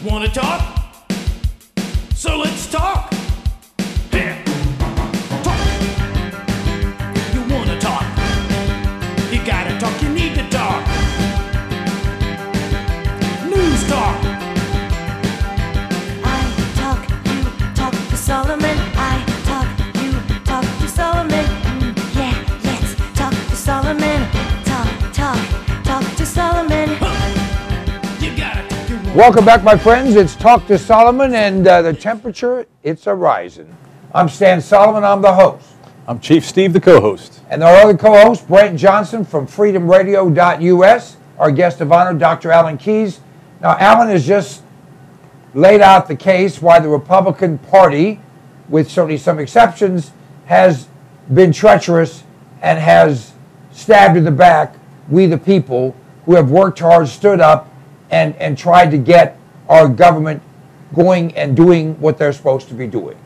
Wanna talk? So let's talk. Here. Talk. You wanna talk? You gotta talk, you need to talk. News talk. I talk, you talk to Solomon. I talk, you talk to Solomon. Yeah, let's talk to Solomon. Talk to Solomon. You gotta talk your Welcome back, my friends. It's Talk to Solomon, and the temperature, it's a rising. I'm StanSolomon. I'm the host. I'm Chief Steve, the co-host. And our other co-host, Brent Johnson from FreedomRadio.us. Our guest of honor, Dr. Alan Keyes. Now, Alan has just laid out the case why the Republican Party, with certainly some exceptions, has been treacherous and has stabbed in the back we the people who have worked hard, stood up, and tried to get our government going and doing what they're supposed to be doing.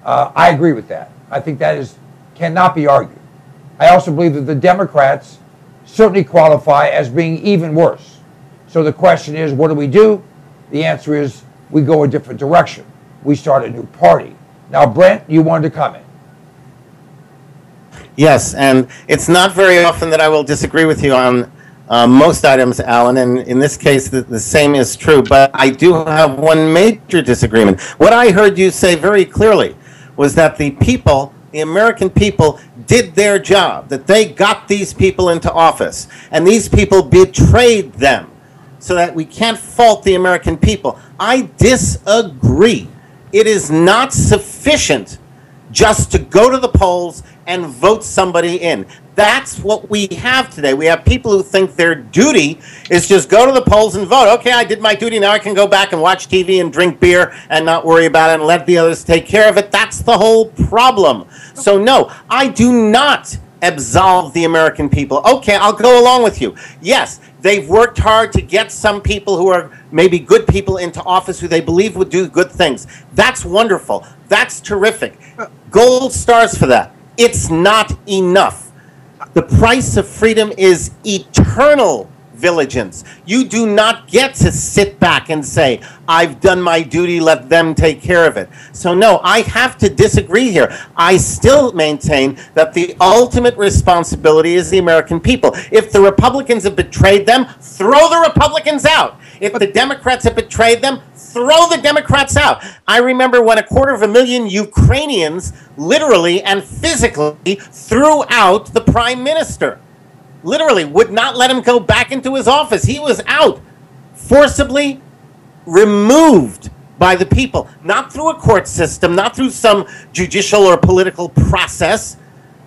I agree with that. I think that cannot be argued. I also believe that the Democrats certainly qualify as being even worse. So the question is, what do? The answer is, we go a different direction. We start a new party. Now, Brent, you wanted to comment. Yes, and it's not very often that I will disagree with you on most items, Alan, and in this case, the same is true. But I do have one major disagreement. What I heard you say very clearly was that the people, the American people, did their job, that they got these people into office, and these people betrayed them, so that we can't fault the American people. I disagree. It is not sufficient just to go to the polls and vote somebody in. That's what we have today. We have people who think their duty is just go to the polls and vote. Okay, I did my duty, now I can go back and watch TV and drink beer and not worry about it and let the others take care of it. That's the whole problem. So no, I do not absolve the American people. Okay, I'll go along with you. Yes, they've worked hard to get some people who are maybe good people into office who they believe would do good things. That's wonderful. That's terrific. Gold stars for that. It's not enough. The price of freedom is eternal vigilance. You do not get to sit back and say, I've done my duty, let them take care of it. So no, I have to disagree here. I still maintain that the ultimate responsibility is the American people. If the Republicans have betrayed them, throw the Republicans out. If the Democrats have betrayed them, throw the Democrats out. I remember when 250,000 Ukrainians literally and physically threw out the prime minister. Literally would not let him go back into his office. He was out, forcibly removed by the people, not through a court system, not through some judicial or political process,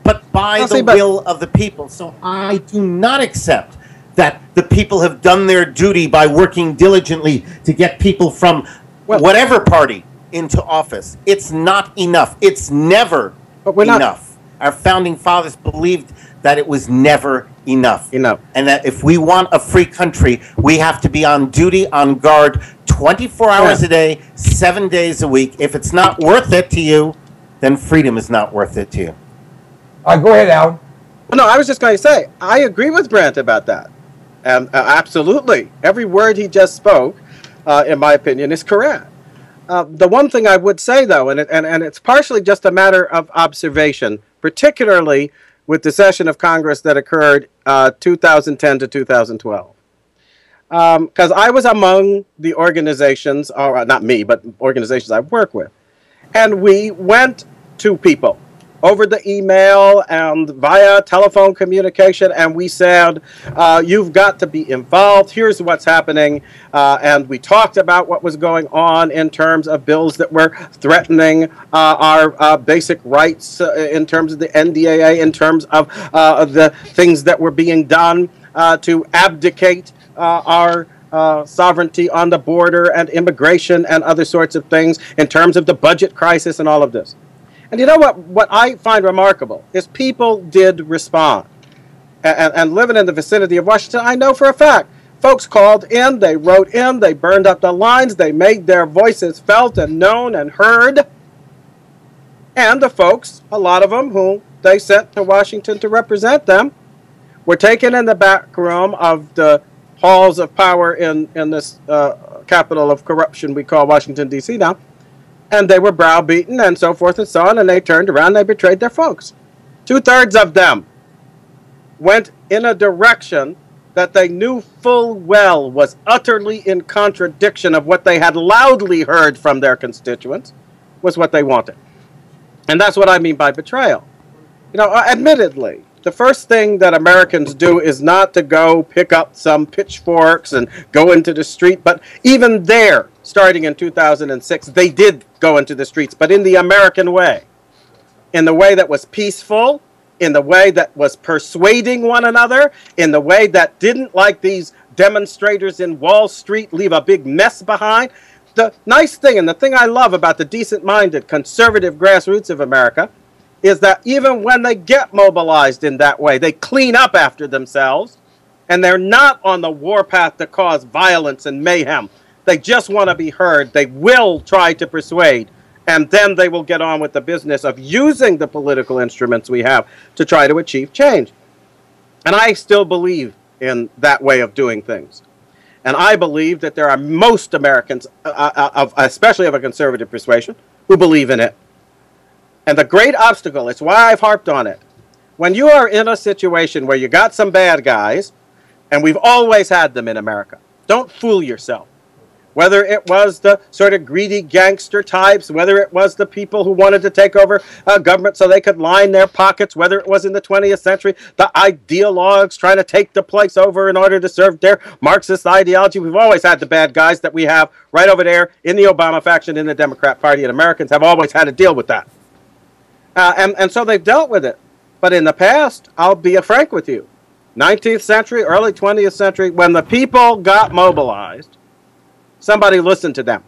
but by the will of the people. So I do not accept that the people have done their duty by working diligently to get people from whatever party into office. It's not enough. It's never enough. Our founding fathers believed that it was never enough. And that if we want a free country, we have to be on duty, on guard, 24 hours a day, 7 days a week. If it's not worth it to you, then freedom is not worth it to you. Go ahead, Al. No, I was just going to say, I agree with Brent about that. Absolutely. Every word he just spoke, in my opinion, is correct. The one thing I would say, though, and it's partially just a matter of observation, particularly with the session of Congress that occurred 2010 to 2012. Because I was among the organizations, or not me, but organizations I work with, and we went to people over the email and via telephone communication, and we said, you've got to be involved, here's what's happening, and we talked about what was going on in terms of bills that were threatening our basic rights in terms of the NDAA, in terms of the things that were being done to abdicate our sovereignty on the border and immigration and other sorts of things, in terms of the budget crisis and all of this. And you know what I find remarkable is people did respond. And living in the vicinity of Washington, I know for a fact, folks called in, they wrote in, they burned up the lines, they made their voices felt and known and heard. And the folks, a lot of them who they sent to Washington to represent them, were taken in the back room of the halls of power in this capital of corruption we call Washington, D.C. now. And they were browbeaten and so forth and so on, and they turned around and they betrayed their folks. 2/3 of them went in a direction that they knew full well was utterly in contradiction of what they had loudly heard from their constituents was what they wanted. And that's what I mean by betrayal. You know, admittedly, the first thing that Americans do is not to go pick up some pitchforks and go into the street. But even there, starting in 2006, they did go into the streets, but in the American way. In the way that was peaceful, in the way that was persuading one another, in the way that didn't, like these demonstrators in Wall Street, leave a big mess behind. The nice thing, and the thing I love about the decent-minded conservative grassroots of America, is that even when they get mobilized in that way, they clean up after themselves, and they're not on the warpath to cause violence and mayhem. They just want to be heard. They will try to persuade, and then they will get on with the business of using the political instruments we have to try to achieve change. And I still believe in that way of doing things. And I believe that there are most Americans, especially of a conservative persuasion, who believe in it. And the great obstacle, it's why I've harped on it, when you are in a situation where you got some bad guys, and we've always had them in America, don't fool yourself. Whether it was the sort of greedy gangster types, whether it was the people who wanted to take over government so they could line their pockets, whether it was in the 20th century, the ideologues trying to take the place over in order to serve their Marxist ideology. We've always had the bad guys that we have right over there in the Obama faction in the Democrat Party, and Americans have always had to deal with that. And so they've dealt with it. But in the past, I'll be frank with you, 19th century, early 20th century, when the people got mobilized, somebody listened to them.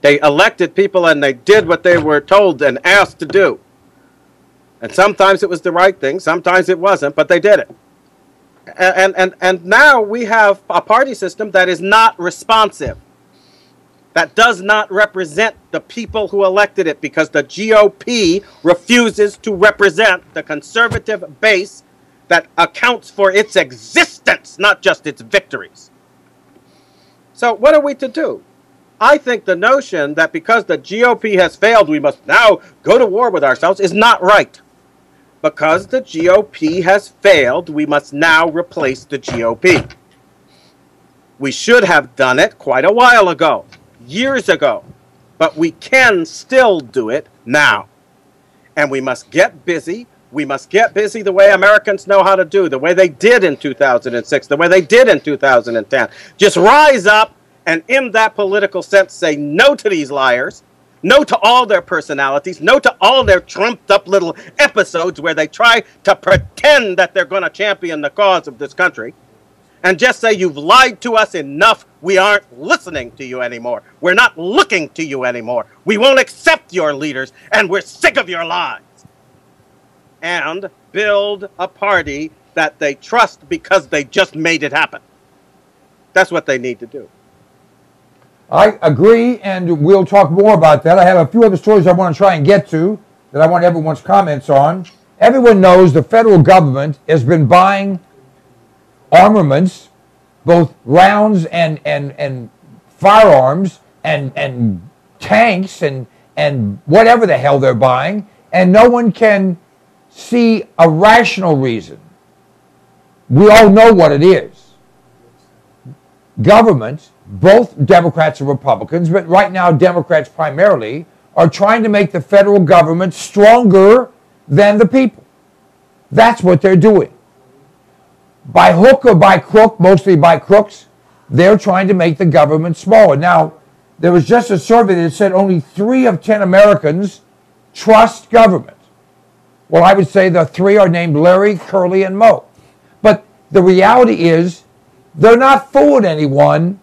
They elected people and they did what they were told and asked to do. And sometimes it was the right thing, sometimes it wasn't, but they did it. And now we have a party system that is not responsive, that does not represent the people who elected it, because the GOP refuses to represent the conservative base that accounts for its existence, not just its victories. So what are we to do? I think the notion that because the GOP has failed, we must now go to war with ourselves is not right. Because the GOP has failed, we must now replace the GOP. We should have done it quite a while ago, years ago, but we can still do it now. And we must get busy. We must get busy the way Americans know how to do, the way they did in 2006, the way they did in 2010. Just rise up and in that political sense say no to these liars, no to all their personalities, no to all their trumped up little episodes where they try to pretend that they're going to champion the cause of this country, and just say you've lied to us enough, we aren't listening to you anymore. We're not looking to you anymore. We won't accept your leaders, and we're sick of your lies. And build a party that they trust because they just made it happen. That's what they need to do. I agree, and we'll talk more about that. I have a few other stories I want to try and get to that I want everyone's comments on. Everyone knows the federal government has been buying armaments, both rounds and firearms and tanks and whatever the hell they're buying, and no one can see a rational reason. We all know what it is. Government, both Democrats and Republicans, but right now Democrats primarily, are trying to make the federal government stronger than the people. That's what they're doing. By hook or by crook, mostly by crooks, they're trying to make the government smaller. Now, there was just a survey that said only 3 of 10 Americans trust government. Well, I would say the 3 are named Larry, Curly, and Moe. But the reality is, they're not fooling anyone,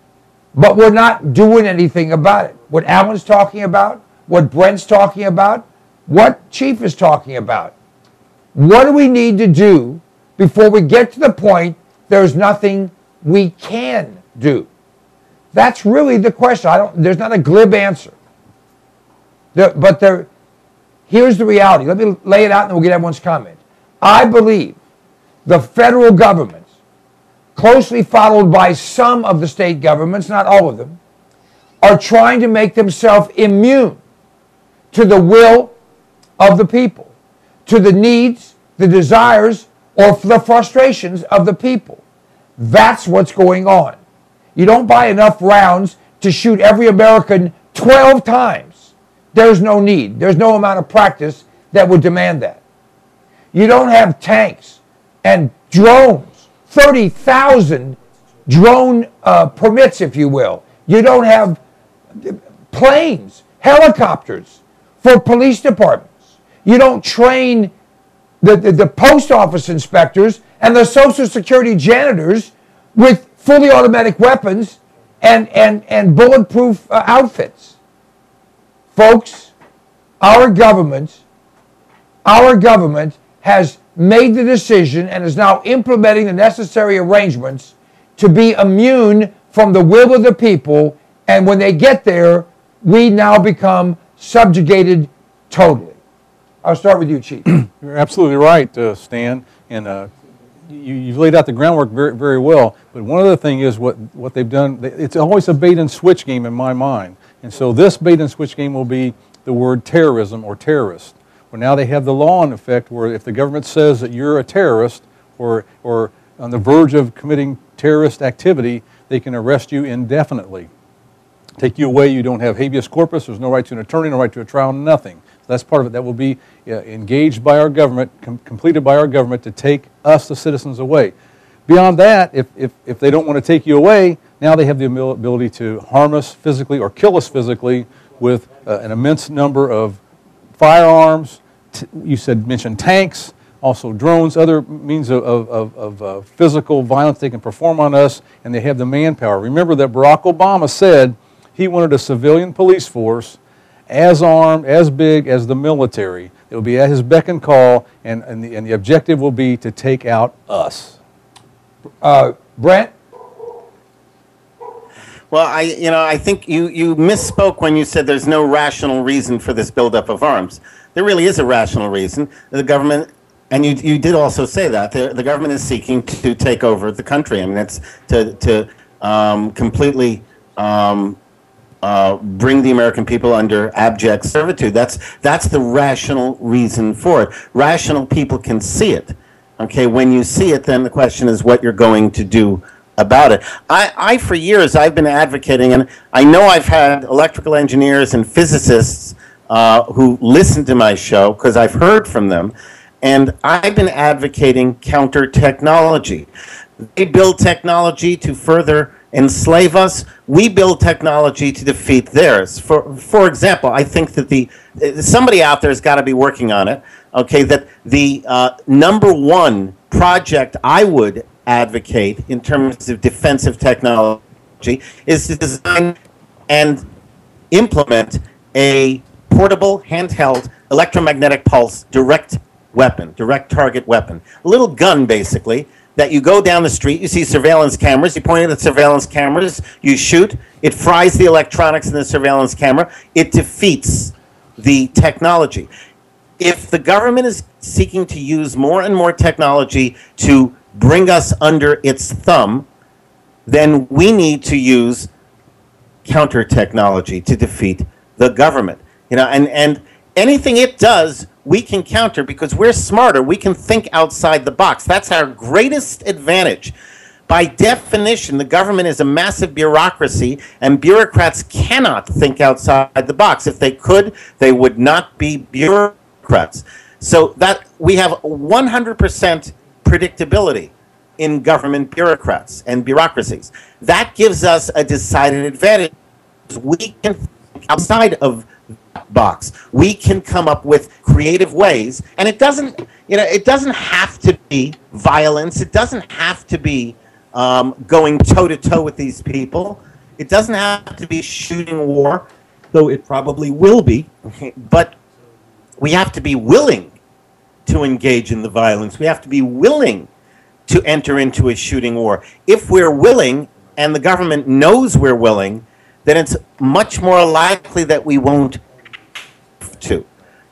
but we're not doing anything about it. What Alan's talking about, what Brent's talking about, what Chief is talking about. What do we need to do before we get to the point there's nothing we can do? That's really the question. There's not a glib answer. Here's the reality. Let me lay it out and then we'll get everyone's comment. I believe the federal government, closely followed by some of the state governments, not all of them, are trying to make themselves immune to the will of the people, to the needs, the desires, or the frustrations of the people. That's what's going on. You don't buy enough rounds to shoot every American 12 times. There's no need. There's no amount of practice that would demand that. You don't have tanks and drones, 30,000 drone permits, if you will. You don't have planes, helicopters for police departments. You don't train the post office inspectors and the Social Security janitors with fully automatic weapons and bulletproof outfits. Folks, our government has made the decision and is now implementing the necessary arrangements to be immune from the will of the people, and when they get there, we now become subjugated totally. I'll start with you, Chief. You're absolutely right, Stan, and you've laid out the groundwork very, very well. But one other thing is what they've done. It's always a bait and switch game in my mind, and so this bait and switch game will be the word terrorism or terrorist. Well, now they have the law in effect where if the government says that you're a terrorist or on the verge of committing terrorist activity, they can arrest you indefinitely, take you away. You don't have habeas corpus. There's no right to an attorney, no right to a trial, nothing. So that's part of it. That will be engaged by our government, completed by our government to take us, the citizens, away. Beyond that, if they don't want to take you away, now they have the ability to harm us physically or kill us physically with an immense number of firearms. You mentioned tanks, also drones, other means of physical violence they can perform on us, and they have the manpower. Remember that Barack Obama said he wanted a civilian police force as armed, as big as the military. It will be at his beck and call, and the objective will be to take out us. Brent? Well, I think you misspoke when you said there's no rational reason for this buildup of arms. There really is a rational reason. The government, and you did also say that, the government is seeking to take over the country. I mean, that's to completely bring the American people under abject servitude. That's the rational reason for it. Rational people can see it. Okay, when you see it, then the question is what you're going to do about it. I for years, I've been advocating, and I know I've had electrical engineers and physicists who listen to my show because I've heard from them, and I've been advocating counter technology. They build technology to further enslave us. We build technology to defeat theirs. For example, I think that somebody out there has got to be working on it. Okay, that the number one project I would advocate in terms of defensive technology is to design and implement a portable, handheld, electromagnetic pulse direct target weapon. A little gun, basically, that you go down the street, you see surveillance cameras, you point at the surveillance cameras, you shoot, it fries the electronics in the surveillance camera, it defeats the technology. If the government is seeking to use more and more technology to bring us under its thumb, then we need to use counter technology to defeat the government. And anything it does, we can counter because we're smarter. We can think outside the box. That's our greatest advantage. By definition, the government is a massive bureaucracy, and bureaucrats cannot think outside the box. If they could, they would not be bureaucrats. So that we have 100% predictability in government bureaucrats and bureaucracies. That gives us a decided advantage. We can think outside of that box. We can come up with creative ways, and it doesn't have to be violence. It doesn't have to be going toe-to-toe with these people. It doesn't have to be shooting war, though it probably will be. But we have to be willing to engage in the violence. We have to be willing to enter into a shooting war. If we're willing, and the government knows we're willing, then it's much more likely that we won't to.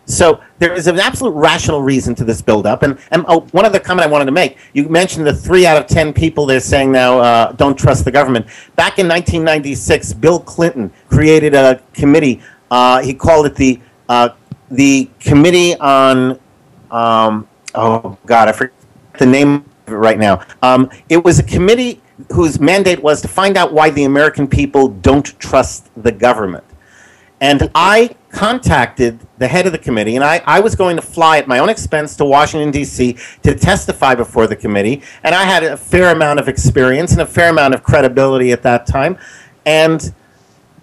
So there is an absolute rational reason to this buildup. And one other comment I wanted to make. You mentioned the 3 out of 10 people they're saying now don't trust the government. Back in 1996, Bill Clinton created a committee. He called it the Committee on, oh God, I forget the name of it right now. It was a committee whose mandate was to find out why the American people don't trust the government. And I contacted the head of the committee, and I was going to fly at my own expense to Washington, D.C. to testify before the committee. And I had a fair amount of experience and a fair amount of credibility at that time. And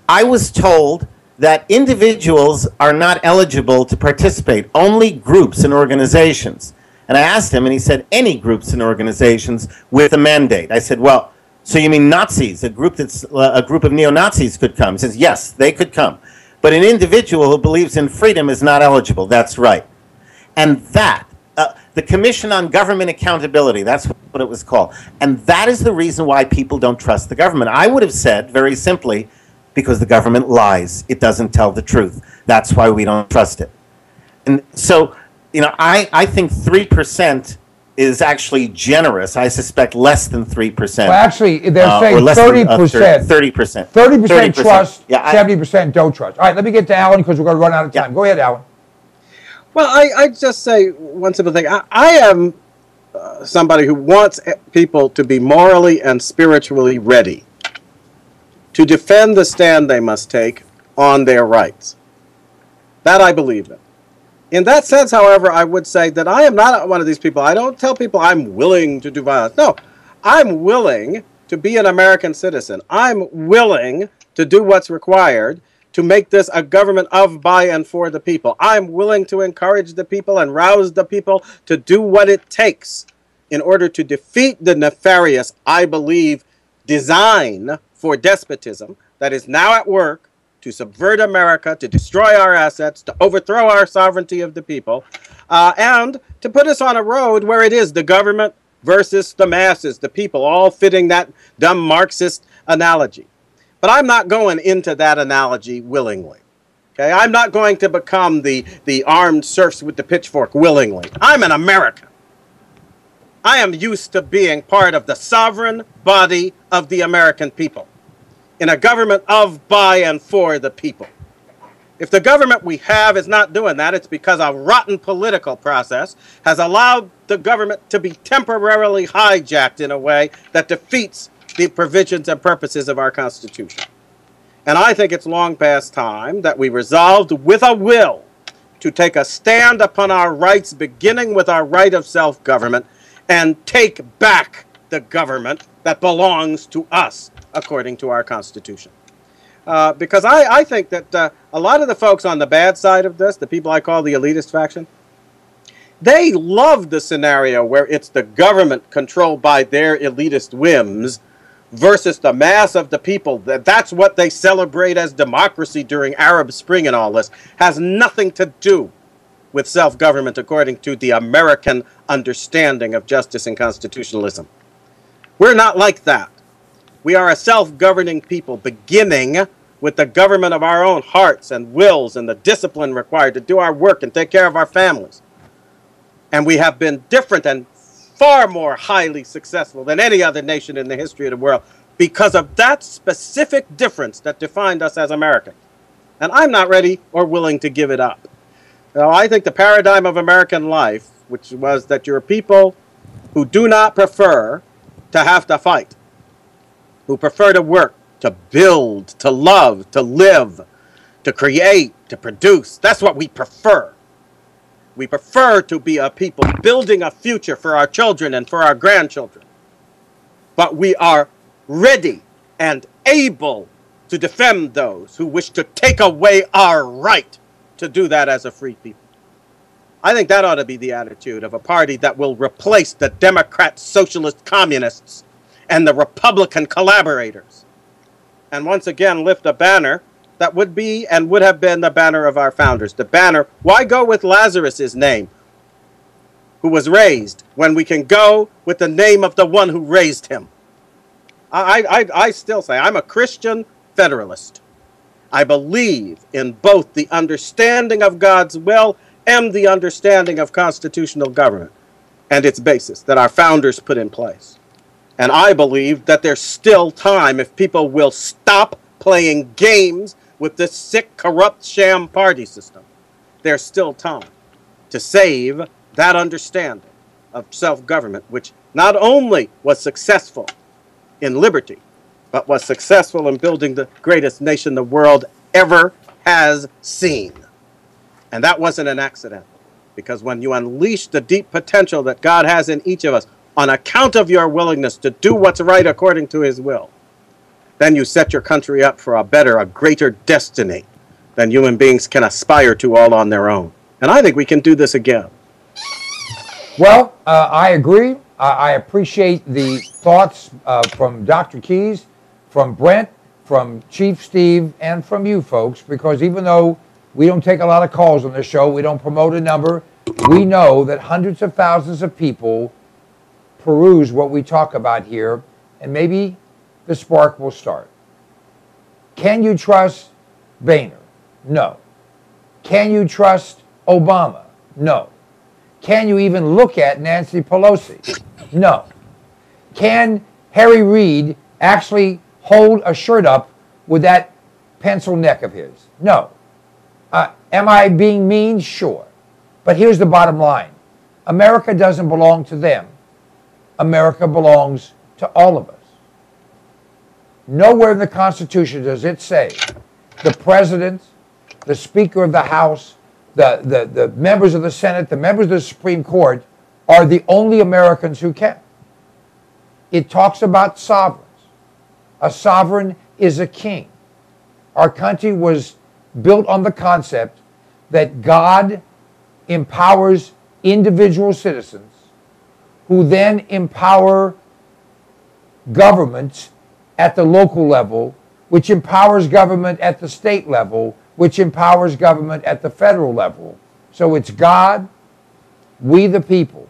I was told that individuals are not eligible to participate, only groups and organizations. And I asked him, and he said, any groups and organizations with a mandate. I said, well, so you mean Nazis, a group of neo-Nazis could come? He says, yes, they could come. But an individual who believes in freedom is not eligible. That's right. And that, the Commission on Government Accountability, that's what it was called. And that is the reason why people don't trust the government. I would have said, very simply, because the government lies. It doesn't tell the truth. That's why we don't trust it. And so, you know, I think 3% is actually generous. I suspect less than 3%. Well, actually, they're saying 30%. 30%. 30% trust, yeah, 70% don't trust. All right, let me get to Alan because we're going to run out of time. Go ahead, Alan. Well, I just say one simple thing. I am somebody who wants people to be morally and spiritually ready to defend the stand they must take on their rights. That I believe in. In that sense, however, I would say that I am not one of these people. I don't tell people I'm willing to do violence. No, I'm willing to be an American citizen. I'm willing to do what's required to make this a government of, by, and for the people. I'm willing to encourage the people and rouse the people to do what it takes in order to defeat the nefarious, I believe, design for despotism that is now at work to subvert America, to destroy our assets, to overthrow our sovereignty of the people, and to put us on a road where it is the government versus the masses, the people, all fitting that dumb Marxist analogy. But I'm not going into that analogy willingly. Okay? I'm not going to become the armed serfs with the pitchfork willingly. I'm an American. I am used to being part of the sovereign body of the American people, in a government of, by, and for the people. If the government we have is not doing that, it's because a rotten political process has allowed the government to be temporarily hijacked in a way that defeats the provisions and purposes of our Constitution. And I think it's long past time that we resolved with a will to take a stand upon our rights, beginning with our right of self-government, and take back the government that belongs to us, according to our Constitution. Because I think that a lot of the folks on the bad side of this, the people I call the elitist faction, they love the scenario where it's the government controlled by their elitist whims versus the mass of the people. That's what they celebrate as democracy during Arab Spring and all this. Has nothing to do with self-government according to the American understanding of justice and constitutionalism. We're not like that. We are a self-governing people, beginning with the government of our own hearts and wills and the discipline required to do our work and take care of our families. And we have been different and far more highly successful than any other nation in the history of the world because of that specific difference that defined us as Americans. And I'm not ready or willing to give it up. Now, I think the paradigm of American life, which was that you're people who do not prefer to have to fight, who prefer to work, to build, to love, to live, to create, to produce. That's what we prefer. We prefer to be a people building a future for our children and for our grandchildren. But we are ready and able to defend those who wish to take away our right to do that as a free people. I think that ought to be the attitude of a party that will replace the Democrat, Socialist, Communists and the Republican collaborators, and once again lift a banner that would be and would have been the banner of our founders. The banner, why go with Lazarus's name, who was raised, when we can go with the name of the one who raised him? I still say I'm a Christian federalist. I believe in both the understanding of God's will and the understanding of constitutional government and its basis that our founders put in place. And I believe that there's still time if people will stop playing games with this sick, corrupt, sham party system, there's still time to save that understanding of self-government, which not only was successful in liberty, but was successful in building the greatest nation the world ever has seen. And that wasn't an accident, because when you unleash the deep potential that God has in each of us on account of your willingness to do what's right according to his will, then you set your country up for a better, a greater destiny than human beings can aspire to all on their own. And I think we can do this again. Well, I agree. I appreciate the thoughts from Dr. Keys, from Brent, from Chief Steve, and from you folks, because even though we don't take a lot of calls on this show, we don't promote a number, we know that hundreds of thousands of people peruse what we talk about here, and maybe the spark will start. Can you trust Boehner? No. Can you trust Obama? No. Can you even look at Nancy Pelosi? No. Can Harry Reid actually hold a shirt up with that pencil neck of his? No. Am I being mean? Sure. But here's the bottom line. America doesn't belong to them. America belongs to all of us. Nowhere in the Constitution does it say the president, the Speaker of the House, the members of the Senate, the members of the Supreme Court are the only Americans who can. It talks about sovereigns. A sovereign is a king. Our country was built on the concept that God empowers individual citizens who then empower governments at the local level, which empowers government at the state level, which empowers government at the federal level. So it's God, we the people,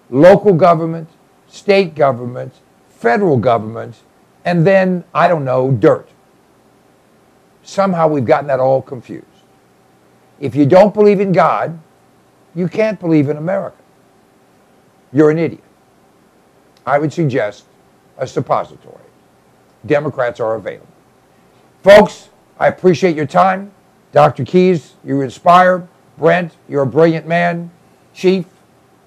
local government, state government, federal government, and then, I don't know, dirt. Somehow we've gotten that all confused. If you don't believe in God, you can't believe in America. You're an idiot. I would suggest a suppository. Democrats are available. Folks, I appreciate your time. Dr. Keys, you inspire. Brent, you're a brilliant man. Chief,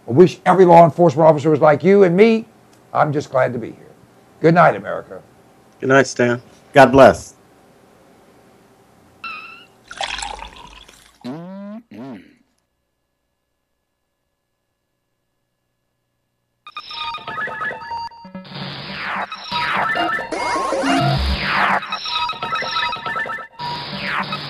I wish every law enforcement officer was like you and me. I'm just glad to be here. Good night, America. Good night, Stan. God bless. Yeah.